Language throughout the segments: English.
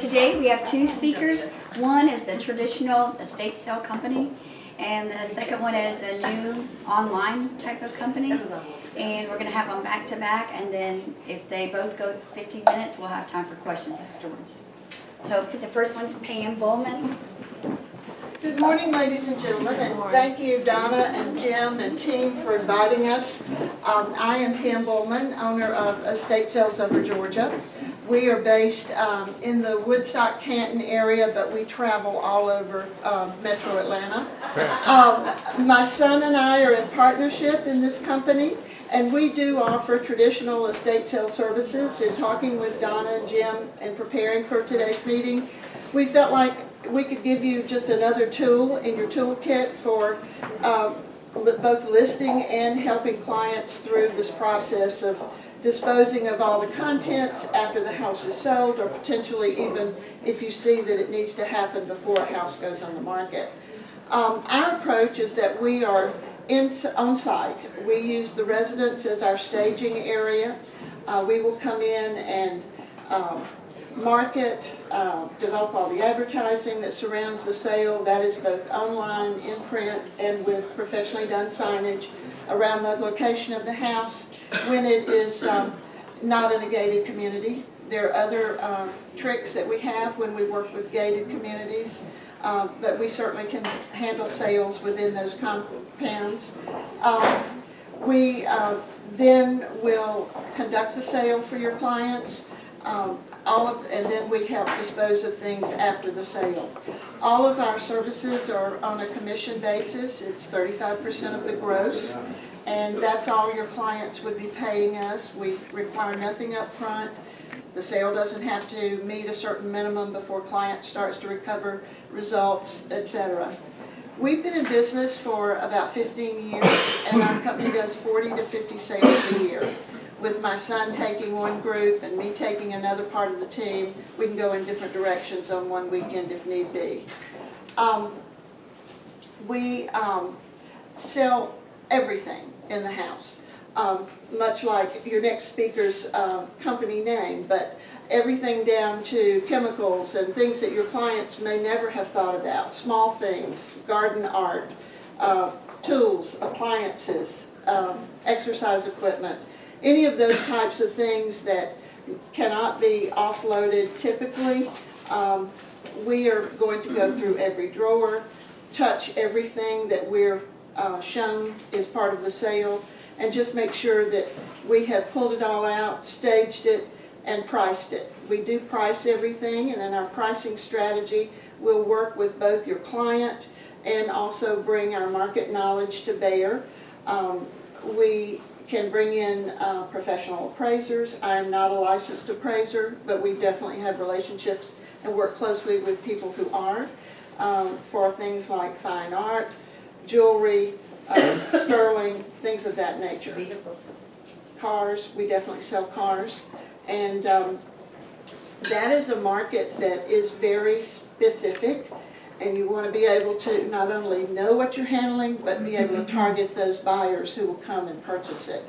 today we have two speakers. One is the traditional estate sale company, and the second one is a new online type of company. And we're going to have them back to back, and then if they both go 15 minutes, we'll have time for questions afterwards. So the first one's Pam Bullman. Good morning, ladies and gentlemen, and thank you, Donna and Jim and team, for inviting us. I am Pam Bullman, owner of Estate Sales Over Georgia. We are based in the Woodstock, Canton area, but we travel all over Metro Atlanta. My son and I are in partnership in this company, and we do offer traditional estate sale services. In talking with Donna and Jim and preparing for today's meeting, we felt like we could give you just another tool in your toolkit for both listing and helping clients through this process of disposing of all the contents after the house is sold, or potentially even if you see that it needs to happen before a house goes on the market. Our approach is that we are on site. We use the residents as our staging area. We will come in and market, develop all the advertising that surrounds the sale. That is both online, in print, and with professionally done signage around the location of the house when it is not in a gated community. There are other tricks that we have when we work with gated communities, but we certainly can handle sales within those compounds. We then will conduct the sale for your clients. And then we help dispose of things after the sale. All of our services are on a commission basis. It's 35% of the gross, and that's all your clients would be paying us. We require nothing up front. The sale doesn't have to meet a certain minimum before client starts to recover results, etc. We've been in business for about 15 years, and our company does 40 to 50 sales a year. With my son taking one group and me taking another part of the team, we can go in different directions on one weekend if need be. We sell everything in the house, much like your next speaker's company name, but everything down to chemicals and things that your clients may never have thought about, small things, garden art, tools, appliances, exercise equipment. Any of those types of things that cannot be offloaded typically, we are going to go through every drawer, touch everything that we're shown is part of the sale, and just make sure that we have pulled it all out, staged it, and priced it. We do price everything, and in our pricing strategy, we'll work with both your client and also bring our market knowledge to bear. We can bring in professional appraisers. I am not a licensed appraiser, but we definitely have relationships and work closely with people who are for things like fine art, jewelry, sterling, things of that nature. Vehicles. Cars, we definitely sell cars. And that is a market that is very specific, and you want to be able to not only know what you're handling, but be able to target those buyers who will come and purchase it.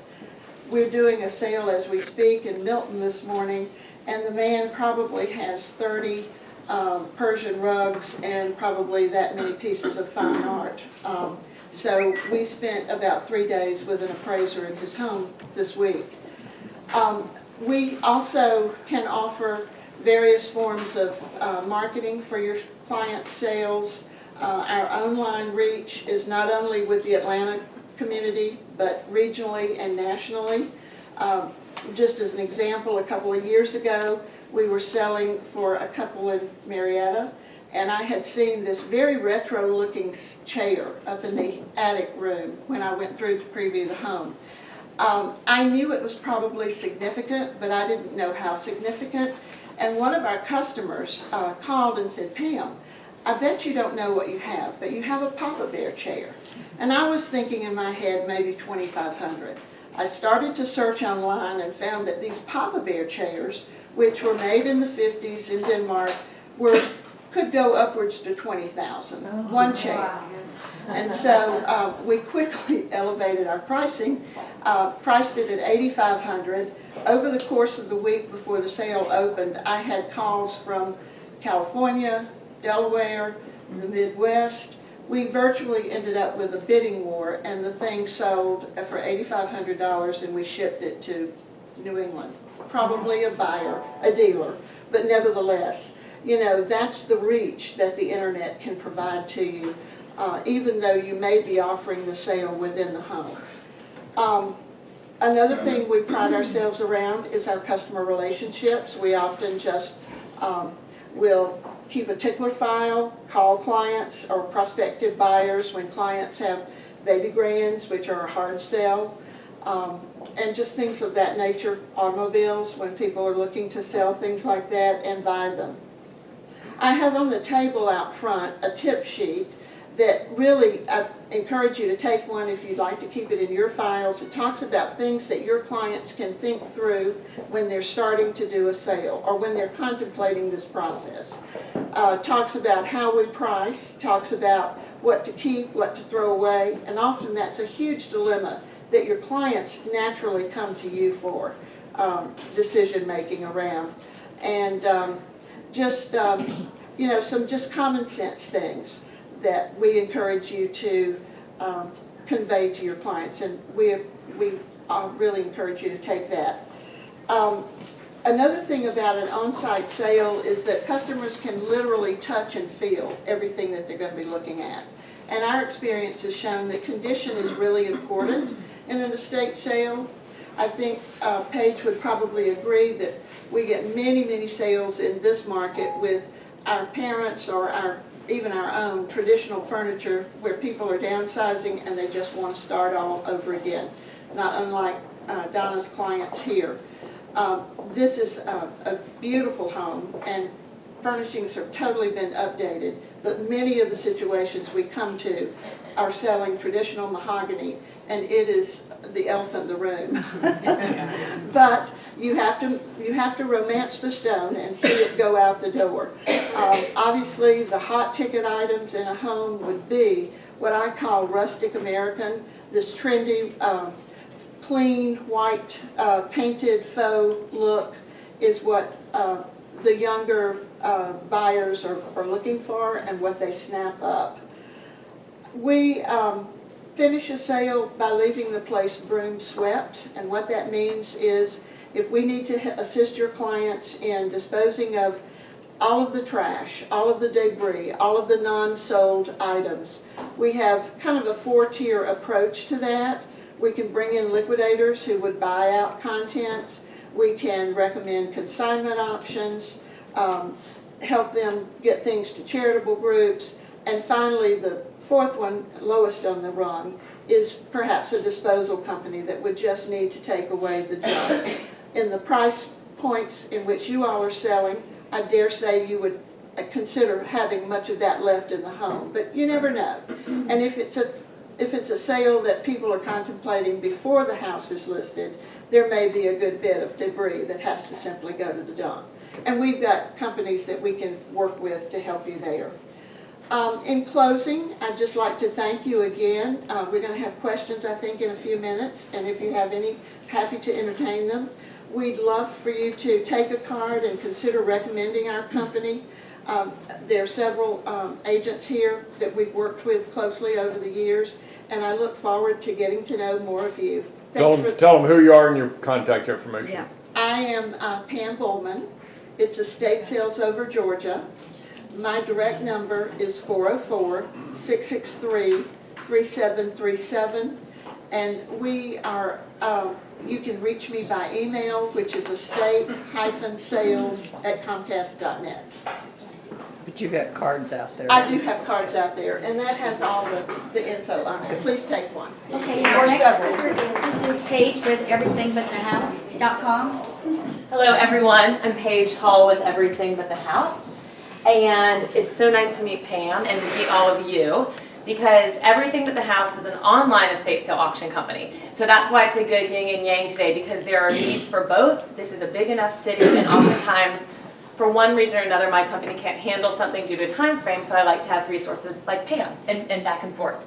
We're doing a sale as we speak in Milton this morning, and the man probably has 30 Persian rugs and probably that many pieces of fine art. So we spent about 3 days with an appraiser in his home this week. We also can offer various forms of marketing for your client sales. Our online reach is not only with the Atlanta community, but regionally and nationally. Just as an example, a couple of years ago, we were selling for a couple in Marietta, and I had seen this very retro-looking chair up in the attic room when I went through to preview the home. I knew it was probably significant, but I didn't know how significant. And one of our customers called and said, "Pam, I bet you don't know what you have, but you have a Papa Bear chair." And I was thinking in my head maybe $2,500. I started to search online and found that these Papa Bear chairs, which were made in the 50s in Denmark, could go upwards to $20,000, one chair. And so we quickly elevated our pricing, priced it at $8,500. Over the course of the week before the sale opened, I had calls from California, Delaware, the Midwest. We virtually ended up with a bidding war, and the thing sold for $8,500, and we shipped it to New England. Probably a buyer, a dealer, but nevertheless, you know, that's the reach that the internet can provide to you, even though you may be offering the sale within the home. Another thing we pride ourselves around is our customer relationships. We often just will keep a tickler file, call clients or prospective buyers when clients have baby grands, which are a hard sell, and just things of that nature, automobiles, when people are looking to sell things like that and buy them. I have on the table out front a tip sheet that really, I encourage you to take one if you'd like to keep it in your files. It talks about things that your clients can think through when they're starting to do a sale or when they're contemplating this process. Talks about how we price, talks about what to keep, what to throw away, and often that's a huge dilemma that your clients naturally come to you for decision making around. And you know, some just common sense things that we encourage you to convey to your clients, and we really encourage you to take that. Another thing about an on-site sale is that customers can literally touch and feel everything that they're going to be looking at. And our experience has shown that condition is really important in an estate sale. I think Paige would probably agree that we get many, many sales in this market with our parents or even our own traditional furniture where people are downsizing and they just want to start all over again, not unlike Donna's clients here. This is a beautiful home, and furnishings have totally been updated, but many of the situations we come to are selling traditional mahogany, and it is the elephant in the room. But you have to romance the stone and see it go out the door. Obviously, the hot ticket items in a home would be what I call rustic American, this trendy, clean, white, painted faux look is what the younger buyers are looking for and what they snap up. We finish a sale by leaving the place broom swept, and what that means is if we need to assist your clients in disposing of all of the trash, all of the debris, all of the non-sold items, we have kind of a 4-tier approach to that. We can bring in liquidators who would buy out contents. We can recommend consignment options, help them get things to charitable groups. And finally, the fourth one, lowest on the rung, is perhaps a disposal company that would just need to take away the junk. In the price points in which you all are selling, I dare say you would consider having much of that left in the home, but you never know. And if it's a sale that people are contemplating before the house is listed, there may be a good bit of debris that has to simply go to the dump. And we've got companies that we can work with to help you there. In closing, I'd just like to thank you again. We're going to have questions, I think, in a few minutes, and if you have any, happy to entertain them. We'd love for you to take a card and consider recommending our company. There are several agents here that we've worked with closely over the years, and I look forward to getting to know more of you. Tell them who you are and your contact information. Yeah. I am Pam Bullman. It's Estate Sales Over Georgia. My direct number is 404-663-3737, and we are, you can reach me by email, which is estate-sales@comcast.net. But you got cards out there. I do have cards out there, and that has all the info on it. Please take one. Okay, Or our next several. speaker this is Paige with everythingbutthehouse.com. Hello everyone, I'm Paige Hall with Everything But the House, and it's so nice to meet Pam and to meet all of you because Everything But the House is an online estate sale auction company. So that's why it's a good yin and yang today, because there are needs for both. This is a big enough city, and oftentimes for one reason or another my company can't handle something due to time frame, so I like to have resources like Pam and back and forth.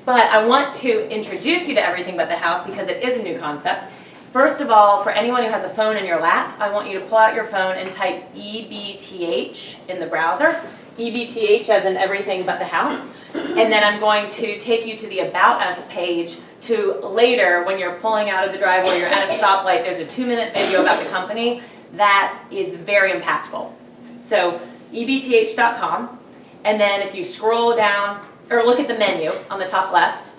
But I want to introduce you to Everything But the House because it is a new concept. First of all, for anyone who has a phone in your lap, I want you to pull out your phone and type EBTH in the browser. EBTH as in everything but the house. And then I'm going to take you to the About Us page to later, when you're pulling out of the driveway, you're at a stoplight, there's a 2-minute video about the company. That is very impactful. So ebth.com, and then if you scroll down, or look at the menu on the top left,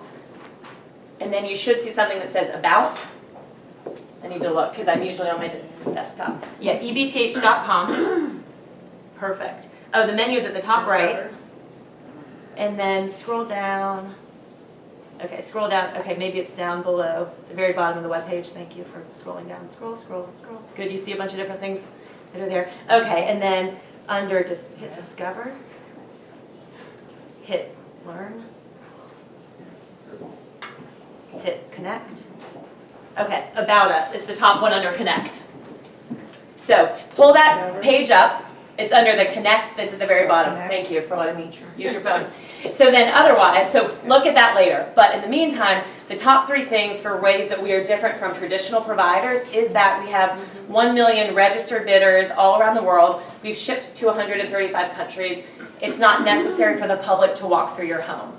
and then you should see something that says About. I need to look, because I'm usually on my desktop. Yeah, ebth.com. Perfect. Oh, the menu's at the top right. And then scroll down. Okay, scroll down. Okay, maybe it's down below the very bottom of the webpage. Thank you for scrolling down. Scroll, scroll, scroll. Good, you see a bunch of different things that are there. Okay, and then under, just hit Discover. Hit Learn. Hit Connect. Okay, About Us. It's the top one under Connect. So pull that page up. It's under the Connect that's at the very bottom. Thank you for letting me use your phone. So then otherwise, so look at that later. But in the meantime, the top 3 things for ways that we are different from traditional providers is that we have 1 million registered bidders all around the world. We've shipped to 135 countries. It's not necessary for the public to walk through your home.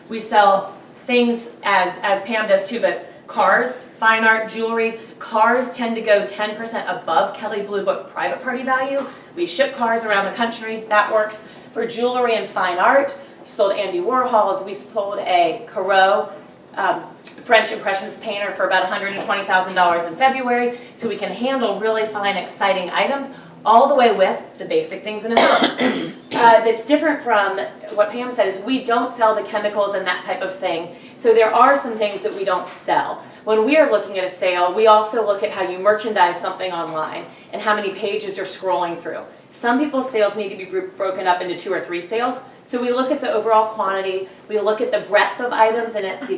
We sell things as Pam does too, but cars, fine art, jewelry. Cars tend to go 10% above Kelley Blue Book private party value. We ship cars around the country. That works. For jewelry and fine art, we sold Andy Warhol's. We sold a Corot French Impressionist painter for about $120,000 in February. So we can handle really fine, exciting items all the way with the basic things in a home. That's different from what Pam said is we don't sell the chemicals and that type of thing. So there are some things that we don't sell. When we are looking at a sale, we also look at how you merchandise something online and how many pages you're scrolling through. Some people's sales need to be broken up into 2 or 3 sales. So we look at the overall quantity, we look at the breadth of items and at the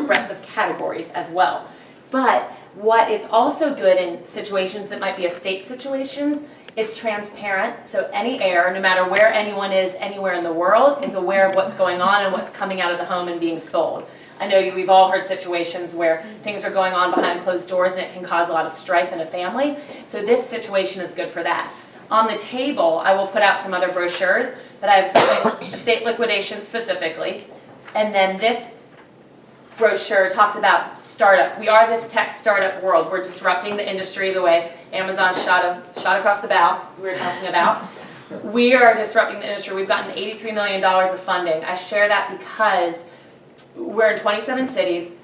breadth of categories as well. But what is also good in situations that might be estate situations, it's transparent, so any heir, no matter where anyone is anywhere in the world, is aware of what's going on and what's coming out of the home and being sold. I know we've all heard situations where things are going on behind closed doors and it can cause a lot of strife in a family, so this situation is good for that. On the table, I will put out some other brochures, but I have something, estate liquidation specifically, and then this brochure talks about startup. We are this tech startup world. We're disrupting the industry the way Amazon shot across the bow, as we were talking about. We are disrupting the industry. We've gotten $83 million of funding. I share that because we're in 27 cities.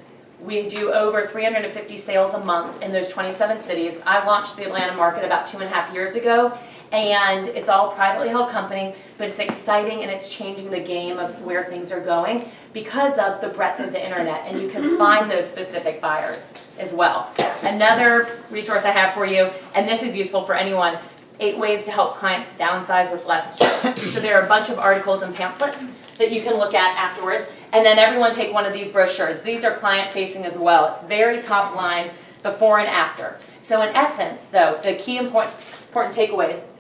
We do over 350 sales a month in those 27 cities. I launched the Atlanta market about 2.5 years ago, and it's all a privately held company, but it's exciting and it's changing the game of where things are going because of the breadth of the internet, and you can find those specific buyers as well. Another resource I have for you, and this is useful for anyone, 8 ways to help clients downsize with less stress. So there are a bunch of articles and pamphlets that you can look at afterwards, and then everyone take one of these brochures. These are client-facing as well. It's very top line, before and after. So in essence, though, the key important takeaways,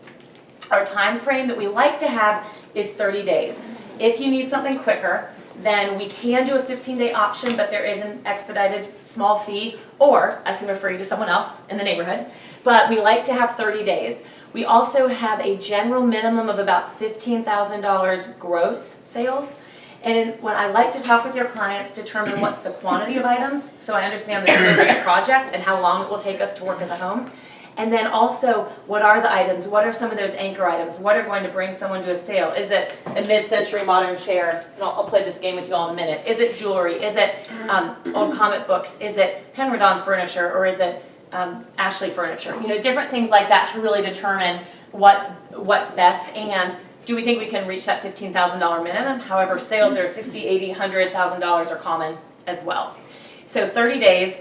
our time frame that we like to have is 30 days. If you need something quicker, then we can do a 15-day option, but there is an expedited small fee, or I can refer you to someone else in the neighborhood. But we like to have 30 days. We also have a general minimum of about $15,000 gross sales. And when I like to talk with your clients, determine what's the quantity of items, so I understand the scope of the project and how long it will take us to work in the home. And then also, what are the items? What are some of those anchor items? What are going to bring someone to a sale? Is it a mid-century modern chair? And I'll play this game with you all in a minute. Is it jewelry? Is it old comic books? Is it Henredon furniture? Or is it Ashley furniture? You know, different things like that to really determine what's best. And do we think we can reach that $15,000 minimum? However, sales that are $60,000, $80,000, $100,000 are common as well. So 30 days.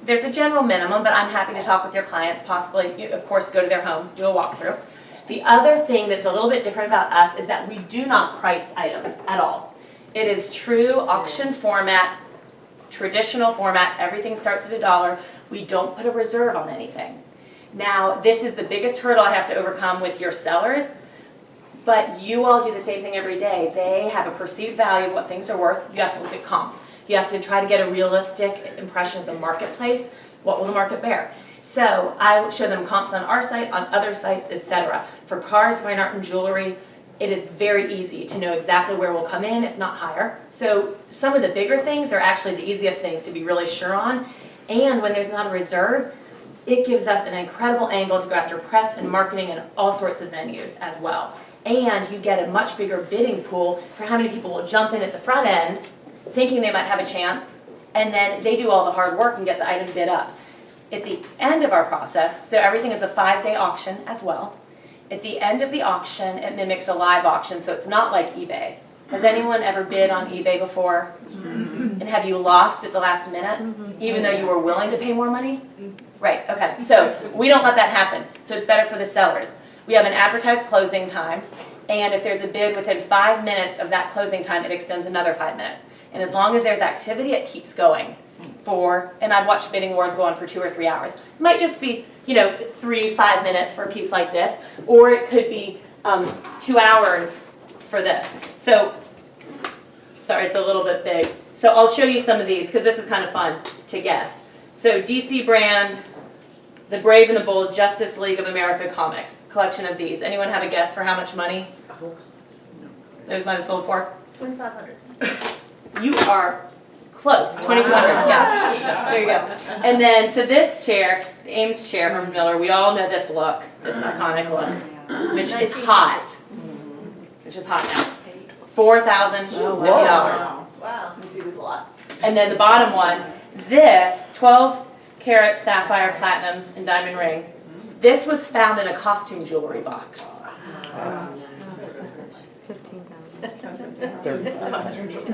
There's a general minimum, but I'm happy to talk with your clients, possibly, of course, go to their home, do a walkthrough. The other thing that's a little bit different about us is that we do not price items at all. It is true auction format, traditional format, everything starts at $1. We don't put a reserve on anything. Now, this is the biggest hurdle I have to overcome with your sellers, but you all do the same thing every day. They have a perceived value of what things are worth. You have to look at comps. You have to try to get a realistic impression of the marketplace What will the market bear? So I show them comps on our site, on other sites, etc. For cars, fine art, and jewelry, it is very easy to know exactly where we'll come in, if not higher. So some of the bigger things are actually the easiest things to be really sure on. And when there's not a reserve, it gives us an incredible angle to go after press and marketing and all sorts of venues as well. And you get a much bigger bidding pool for how many people will jump in at the front end, thinking they might have a chance, and then they do all the hard work and get the item bid up. At the end of our process, so everything is a 5-day auction as well. At the end of the auction, it mimics a live auction, so it's not like eBay. Has anyone ever bid on eBay before? And have you lost at the last minute, even though you were willing to pay more money? Right, okay, so we don't let that happen, so it's better for the sellers. We have an advertised closing time, and if there's a bid within 5 minutes of that closing time, it extends another 5 minutes. And as long as there's activity, it keeps going and I've watched bidding wars go on for 2 or 3 hours. It might just be, 3-5 minutes for a piece like this, or it could be 2 hours for this. So, sorry, it's a little bit big. So I'll show you some of these, because this is kind of fun to guess. So DC brand, the Brave and the Bold Justice League of America comics, collection of these. Anyone have a guess for how much money those might have sold for? $2,500. You are close, 2,200, yeah. There you go. And then, so this chair, the Ames chair from Miller, we all know this look, this iconic look, which is hot. Which is hot now. $4,050. Wow. Let me see these a lot. And then the bottom one, this 12-carat sapphire platinum and diamond ring, this was found in a costume jewelry box.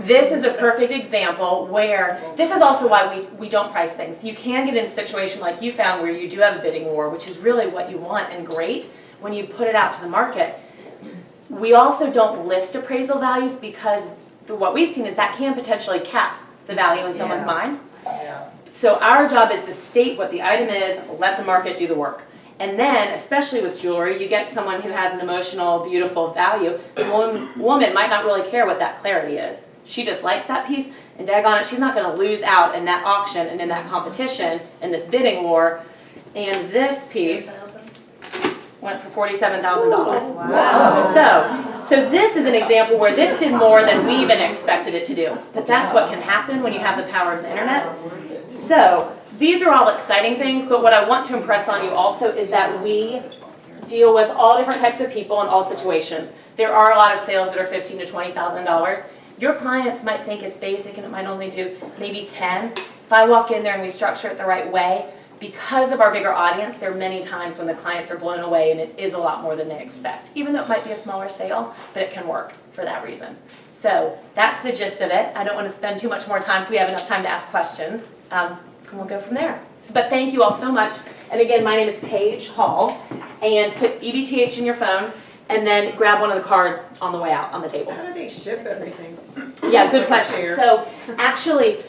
This is a perfect example where, this is also why we don't price things. You can get into a situation like you found where you do have a bidding war, which is really what you want and great when you put it out to the market. We also don't list appraisal values because what we've seen is that can potentially cap the value in someone's mind. So our job is to state what the item is, let the market do the work. And then, especially with jewelry, you get someone who has an emotional, beautiful value. The woman might not really care what that clarity is. She just likes that piece, and daggone it, she's not going to lose out in that auction and in that competition, in this bidding war. And this piece went for $47,000. Wow. So this is an example where this did more than we even expected it to do. But that's what can happen when you have the power of the internet. So these are all exciting things, but what I want to impress on you also is that we deal with all different types of people in all situations. There are a lot of sales that are $15,000 to $20,000. Your clients might think it's basic and it might only do maybe 10. If I walk in there and we structure it the right way, because of our bigger audience, there are many times when the clients are blown away and it is a lot more than they expect. Even though it might be a smaller sale, but it can work for that reason. So that's the gist of it. I don't want to spend too much more time so we have enough time to ask questions. And we'll go from there. But thank you all so much. And again, my name is Paige Hall. And put EBTH in your phone and then grab one of the cards on the way out on the table. How do they ship everything? Yeah, good question. So actually,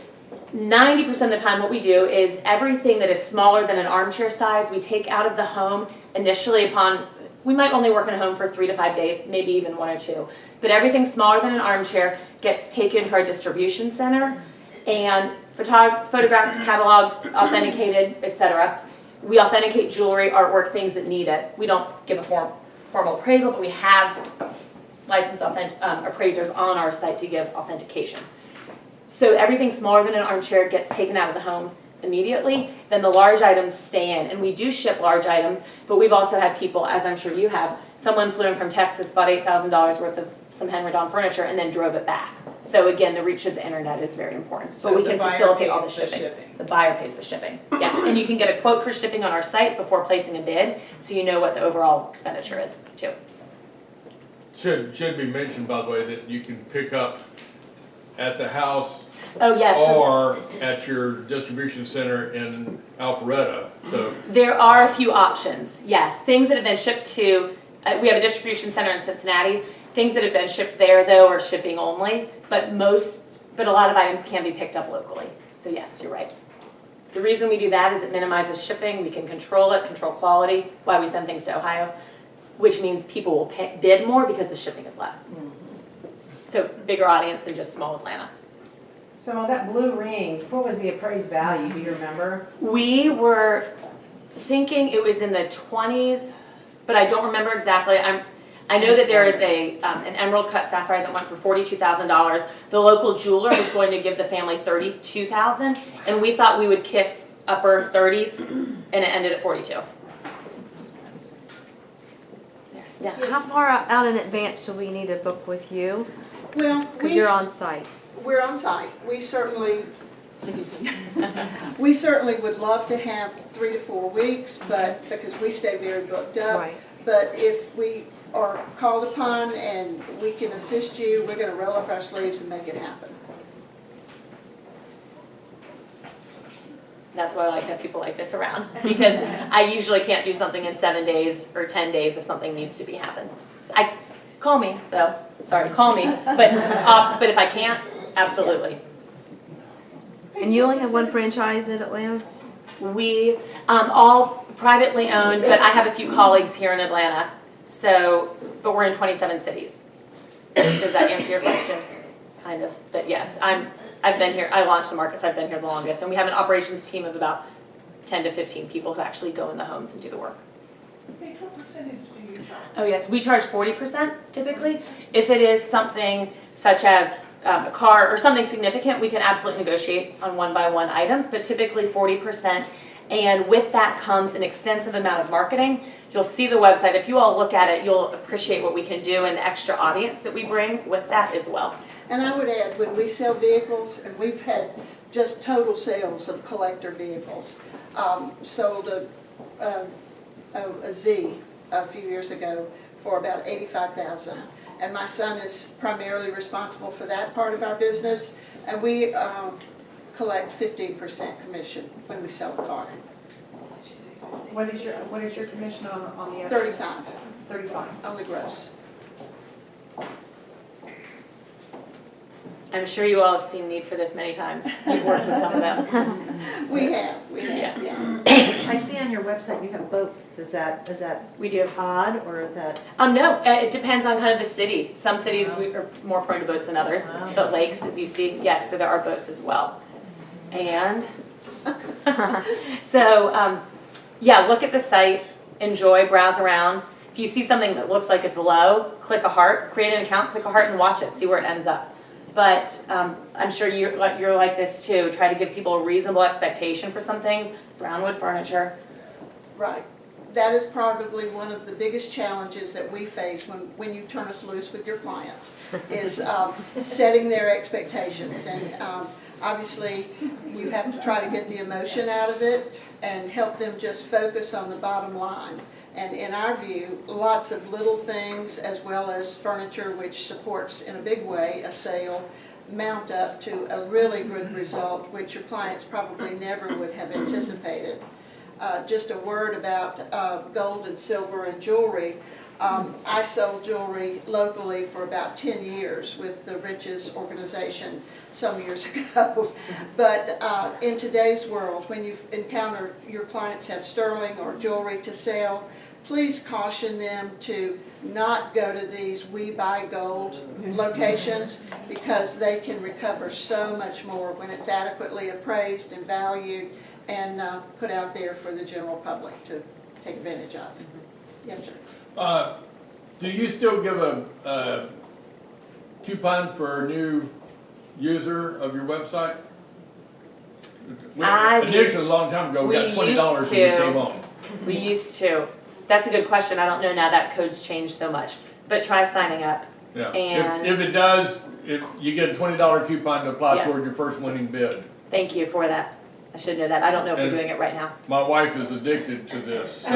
90% of the time what we do is everything that is smaller than an armchair size, we take out of the home initially upon, we might only work in a home for 3 to 5 days, maybe even 1 or 2. But everything smaller than an armchair gets taken to our distribution center and photographed, cataloged, authenticated, etc. We authenticate jewelry, artwork, things that need it. We don't give a formal appraisal, but we have licensed appraisers on our site to give authentication. So everything smaller than an armchair gets taken out of the home immediately, then the large items stay in. And we do ship large items, but we've also had people, as I'm sure you have, someone flew in from Texas, bought $8,000 worth of some Henry Don furniture, and then drove it back. So again, the reach of the internet is very important. So but we the can buyer facilitate all the pays the shipping. shipping. The buyer pays the shipping. Yes, and you can get a quote for shipping on our site before placing a bid, so you know what the overall expenditure is too. Should be mentioned, by the way, that you can pick up at the house Oh yes. or at your distribution center in Alpharetta. So There are a few options, yes. Things that have been shipped to, we have a distribution center in Cincinnati. Things that have been shipped there, though, are shipping only, but a lot of items can be picked up locally. So yes, you're right. The reason we do that is it minimizes shipping. We can control it, control quality, why we send things to Ohio, which means people will bid more because the shipping is less. So bigger audience than just small Atlanta. So on that blue ring, what was the appraised value, do you remember? We were thinking it was in the 20s, but I don't remember exactly. I know that there is an emerald cut sapphire that went for $42,000. The local jeweler was going to give the family $32,000, and we thought we would kiss upper 30s, and it ended at 42. Yeah. How far out in advance do we need to book with you? Well, Because you're on site. we're on site. We certainly, we certainly would love to have 3 to 4 weeks, but, because we stay very booked up. Right. But if we are called upon and we can assist you, we're gonna roll up our sleeves and make it happen. That's why I like to have people like this around, because I usually can't do something in 7 days or 10 days if something needs to be happen. So call me though, sorry, call me, but if I can't, absolutely. And you only have one franchise in Atlanta? We, all privately owned, but I have a few colleagues here in Atlanta, so, but we're in 27 cities. Does that answer your question? Kind of, but yes, I've been here, I launched the market, so I've been here the longest, and we have an operations team of about 10 to 15 people who actually go in the homes and do the work. What percentage do you charge? Oh yes, we charge 40% typically. If it is something such as a car or something significant, we can absolutely negotiate on one-by-one items, but typically 40%. And with that comes an extensive amount of marketing. You'll see the website. If you all look at it, you'll appreciate what we can do and the extra audience that we bring with that as well. And I would add, when we sell vehicles, and we've had just total sales of collector vehicles, sold a Z a few years ago for about $85,000. And my son is primarily responsible for that part of our business, and we collect 15% commission when we sell a car. What is your commission on the other? 35 35. on the gross. I'm sure you all have seen Need for this many times. You've worked with some of them. We have, Yeah. I see on your website you have boats. Is that We do. odd or is that? No, it depends on kind of the city. Some cities we are more prone to boats than others, but lakes, as you see, yes, so there are boats as well. And so, yeah, look at the site, enjoy, browse around. If you see something that looks like it's low, click a heart, create an account, click a heart and watch it, see where it ends up. But I'm sure you're like this too. Try to give people a reasonable expectation for some things. Brownwood furniture. Right. That is probably one of the biggest challenges that we face when you turn us loose with your clients, is setting their expectations. And obviously, you have to try to get the emotion out of it and help them just focus on the bottom line. And in our view, lots of little things as well as furniture, which supports in a big way a sale, mount up to a really good result, which your clients probably never would have anticipated. Just a word about gold and silver and jewelry. I sold jewelry locally for about 10 years with the Riches organization some years ago. But in today's world, when you encounter your clients have sterling or jewelry to sell, please caution them to not go to these We Buy Gold locations, because they can recover so much more when it's adequately appraised and valued and put out there for the general public to take advantage of. Yes, sir. Do you still give a coupon for a new user of your website? I do. Initially, a long time ago, we got We $20 used when we to. came on. We used to. That's a good question. I don't know now that code's changed so much. But try signing up. Yeah. And- If it does, you get a $20 coupon to apply Yeah. toward your first winning bid. Thank you for that. I should know that. I don't know if we're And- doing it right now. My wife is addicted to this, so.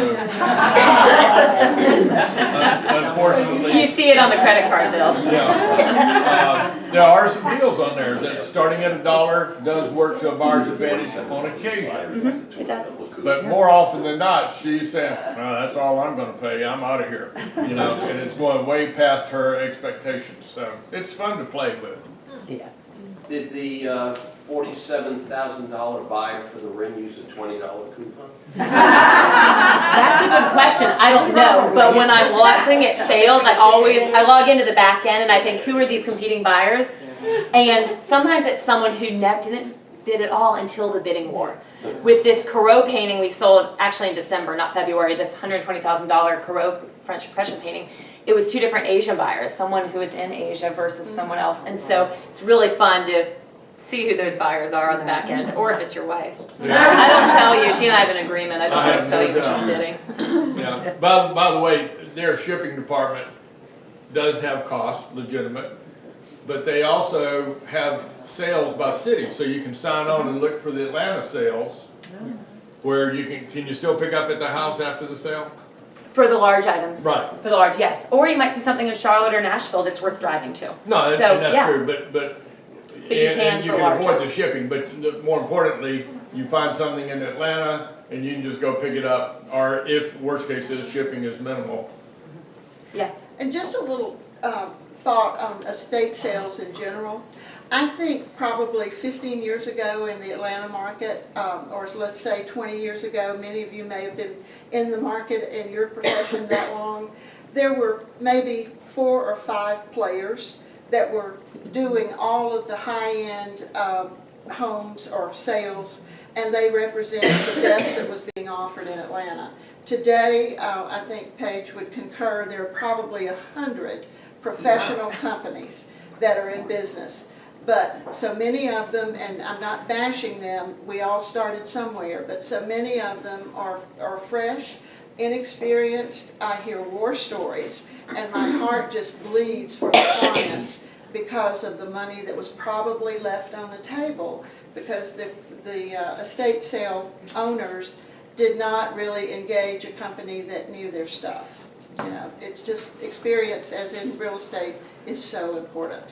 Unfortunately. You see it on the credit card bill. Yeah. There are some deals on there that starting at $1 does work to a buyer's advantage on occasion. It does. But more often than not, she's saying, "No, that's all I'm gonna pay, I'm out of here." You know, and it's going way past her expectations, so it's fun to play with. Yeah. Did the $47,000 buyer for the ring use a $20 coupon? That's a good question. I don't know, but when I'm looking at sales, I log into the back end and I think, who are these competing buyers? And sometimes it's someone who didn't bid at all until the bidding war. With this Corot painting we sold actually in December, not February, this $120,000 Corot French impression painting, it was two different Asian buyers, someone who was in Asia versus someone else. And so it's really fun to see who those buyers are on the back end, or if it's your wife. I don't tell you, she and I have an agreement, I don't I always have tell no you when she's doubt. bidding. Yeah, by the way, their shipping department does have costs, legitimate, but they also have sales by city, so you can sign on and look for the Atlanta sales, where can you still pick up at the house after the sale? For the large items. Right. For the large, yes. Or you might see something in Charlotte or Nashville that's worth driving to. No, and So, that's yeah. true, but But you can and you for can avoid larges. the shipping, but more importantly, you find something in Atlanta and you can just go pick it up, or if worst case is shipping is minimal. Yeah. And just a little thought on estate sales in general. I think probably 15 years ago in the Atlanta market, or let's say 20 years ago, many of you may have been in the market in your profession that long, there were maybe 4 or 5 players that were doing all of the high-end homes or sales, and they represented the best that was being offered in Atlanta. Today, I think Paige would concur, there are probably 100 professional companies that are in business. But so many of them, and I'm not bashing them, we all started somewhere, but so many of them are fresh, inexperienced. I hear war stories, and my heart just bleeds for the clients because of the money that was probably left on the table, because the estate sale owners did not really engage a company that knew their stuff. You know, it's just experience, as in real estate, is so important.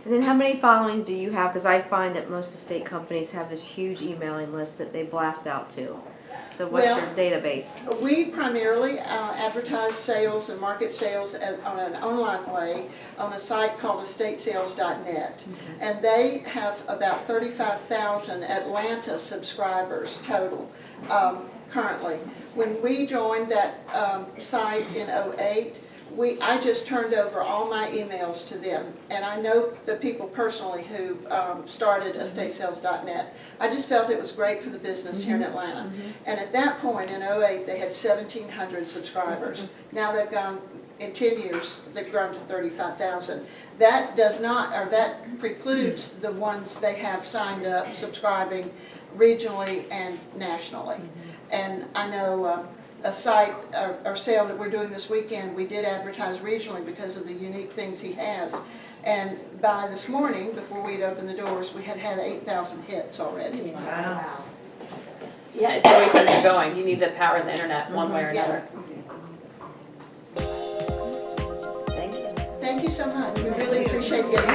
And then how many following do you have? Because I find that most estate companies have this huge emailing list that they blast out to. So what's Well, your database? We primarily advertise sales and market sales on an online way on a site called estatesales.net. And they have about 35,000 Atlanta subscribers total currently. When we joined that site in '08, I just turned over all my emails to them, and I know the people personally who started estatesales.net. I just felt it was great for the business here in Atlanta. And at that point in '08, they had 1,700 subscribers. Now they've gone, in 10 years, they've grown to 35,000. That does not, or that precludes the ones they have signed up, subscribing regionally and nationally. And I know a site, or sale that we're doing this weekend, we did advertise regionally because of the unique things he has. And by this morning, before we'd opened the doors, we had 8,000 hits already. Wow. Yeah, it's the way things are going. You need the power of the internet one way or Yeah. another. Thank you. Thank you so much. We really appreciate getting